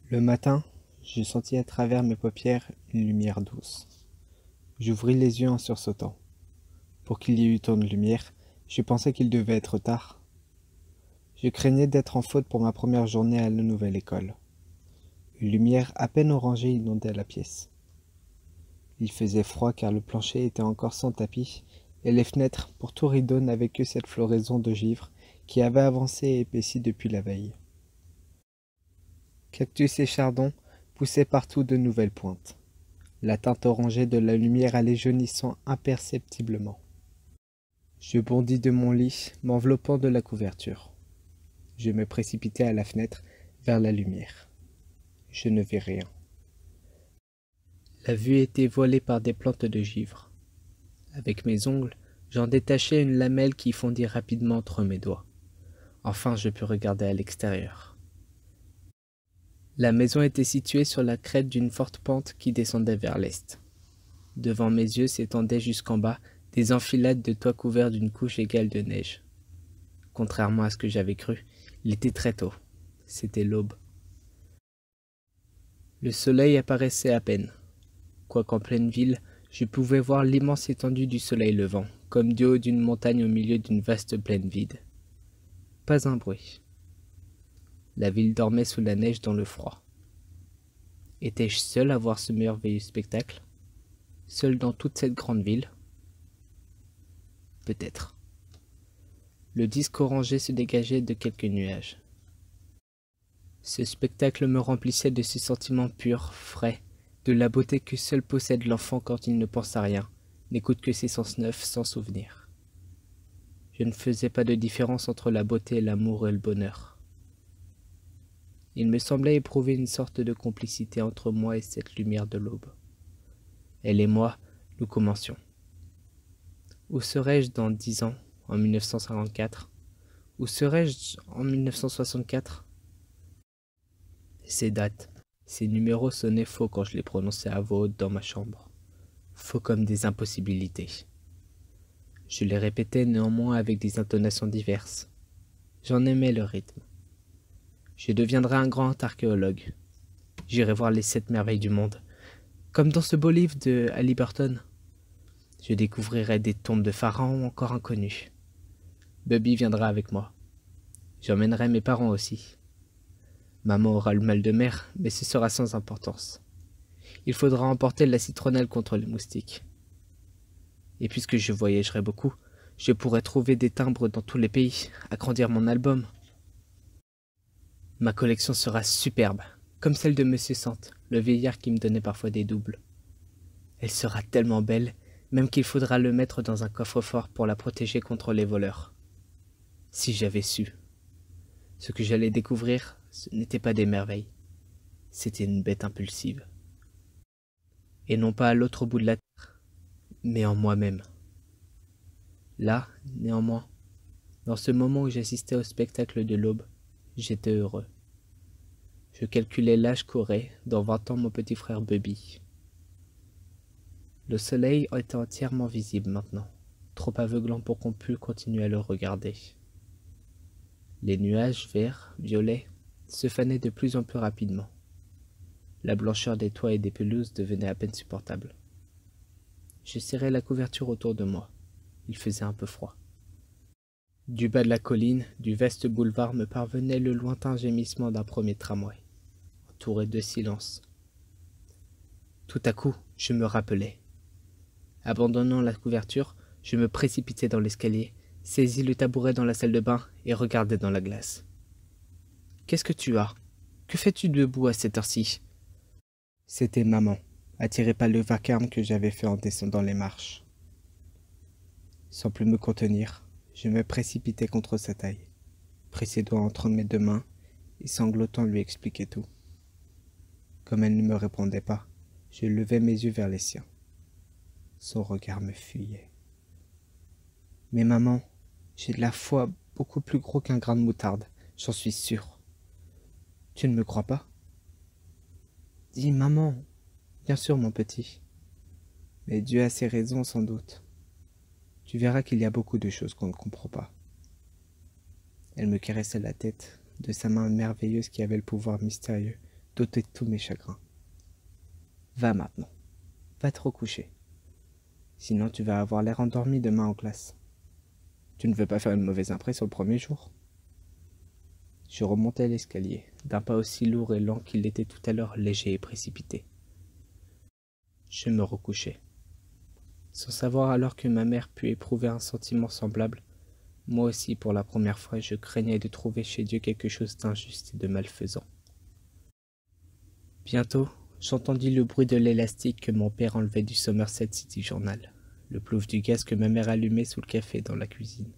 Le matin, je sentis à travers mes paupières une lumière douce. J'ouvris les yeux en sursautant. Pour qu'il y ait eu tant de lumière, je pensais qu'il devait être tard. Je craignais d'être en faute pour ma première journée à la nouvelle école. Une lumière à peine orangée inondait la pièce. Il faisait froid car le plancher était encore sans tapis et les fenêtres, pour tout rideau, n'avaient que cette floraison de givre qui avait avancé et épaissi depuis la veille. Cactus et chardons poussaient partout de nouvelles pointes. La teinte orangée de la lumière allait jaunissant imperceptiblement. Je bondis de mon lit, m'enveloppant de la couverture. Je me précipitai à la fenêtre, vers la lumière. Je ne vis rien. La vue était voilée par des plantes de givre. Avec mes ongles, j'en détachai une lamelle qui fondit rapidement entre mes doigts. Enfin, je pus regarder à l'extérieur. La maison était située sur la crête d'une forte pente qui descendait vers l'est. Devant mes yeux s'étendaient jusqu'en bas des enfilades de toits couverts d'une couche égale de neige. Contrairement à ce que j'avais cru, il était très tôt. C'était l'aube. Le soleil apparaissait à peine. Quoiqu'en pleine ville, je pouvais voir l'immense étendue du soleil levant, comme du haut d'une montagne au milieu d'une vaste plaine vide. Pas un bruit. La ville dormait sous la neige dans le froid. Étais-je seul à voir ce merveilleux spectacle? Seul dans toute cette grande ville? Peut-être. Le disque orangé se dégageait de quelques nuages. Ce spectacle me remplissait de ces sentiments purs, frais, de la beauté que seul possède l'enfant quand il ne pense à rien, n'écoute que ses sens neufs sans souvenir. Je ne faisais pas de différence entre la beauté, l'amour et le bonheur. Il me semblait éprouver une sorte de complicité entre moi et cette lumière de l'aube. Elle et moi, nous commencions. Où serais-je dans 10 ans, en 1954? Où serais-je en 1964? Ces dates, ces numéros sonnaient faux quand je les prononçais à voix haute dans ma chambre. Faux comme des impossibilités. Je les répétais néanmoins avec des intonations diverses. J'en aimais le rythme. Je deviendrai un grand archéologue. J'irai voir les 7 merveilles du monde. Comme dans ce beau livre de Halliburton. Je découvrirai des tombes de pharaons encore inconnues. Bubby viendra avec moi. J'emmènerai mes parents aussi. Maman aura le mal de mer, mais ce sera sans importance. Il faudra emporter la citronnelle contre les moustiques. Et puisque je voyagerai beaucoup, je pourrai trouver des timbres dans tous les pays, agrandir mon album. Ma collection sera superbe, comme celle de Monsieur Sante, le vieillard qui me donnait parfois des doubles. Elle sera tellement belle, même qu'il faudra le mettre dans un coffre-fort pour la protéger contre les voleurs. Si j'avais su. Ce que j'allais découvrir, ce n'était pas des merveilles. C'était une bête impulsive. Et non pas à l'autre bout de la terre, mais en moi-même. Là, néanmoins, dans ce moment où j'assistais au spectacle de l'aube, j'étais heureux. Je calculais l'âge qu'aurait, dans 20 ans, mon petit frère Bubby. Le soleil était entièrement visible maintenant, trop aveuglant pour qu'on pût continuer à le regarder. Les nuages verts, violets, se fanaient de plus en plus rapidement. La blancheur des toits et des pelouses devenait à peine supportable. Je serrais la couverture autour de moi. Il faisait un peu froid. Du bas de la colline, du vaste boulevard me parvenait le lointain gémissement d'un premier tramway, entouré de silence. Tout à coup, je me rappelai. Abandonnant la couverture, je me précipitai dans l'escalier, saisis le tabouret dans la salle de bain et regardai dans la glace. « Qu'est-ce que tu as? Que fais-tu debout à cette heure-ci » C'était maman, attirée par le vacarme que j'avais fait en descendant les marches. Sans plus me contenir, je me précipitai contre sa taille, pris ses doigts entre mes 2 mains et sanglotant lui expliquai tout. Comme elle ne me répondait pas, je levai mes yeux vers les siens. Son regard me fuyait. « Mais maman, j'ai de la foi beaucoup plus gros qu'un grain de moutarde, j'en suis sûr. Tu ne me crois pas? » « Dis, maman. Bien sûr, mon petit. Mais Dieu a ses raisons, sans doute. Tu verras qu'il y a beaucoup de choses qu'on ne comprend pas. » Elle me caressait la tête de sa main merveilleuse qui avait le pouvoir mystérieux d'ôter tous mes chagrins. Va maintenant, va te recoucher. Sinon tu vas avoir l'air endormi demain en classe. Tu ne veux pas faire une mauvaise impression le premier jour. Je remontai l'escalier, d'un pas aussi lourd et lent qu'il l'était tout à l'heure léger et précipité. Je me recouchai. Sans savoir alors que ma mère put éprouver un sentiment semblable, moi aussi pour la première fois je craignais de trouver chez Dieu quelque chose d'injuste et de malfaisant. Bientôt, j'entendis le bruit de l'élastique que mon père enlevait du Somerset City Journal, le plouf du gaz que ma mère allumait sous le café dans la cuisine.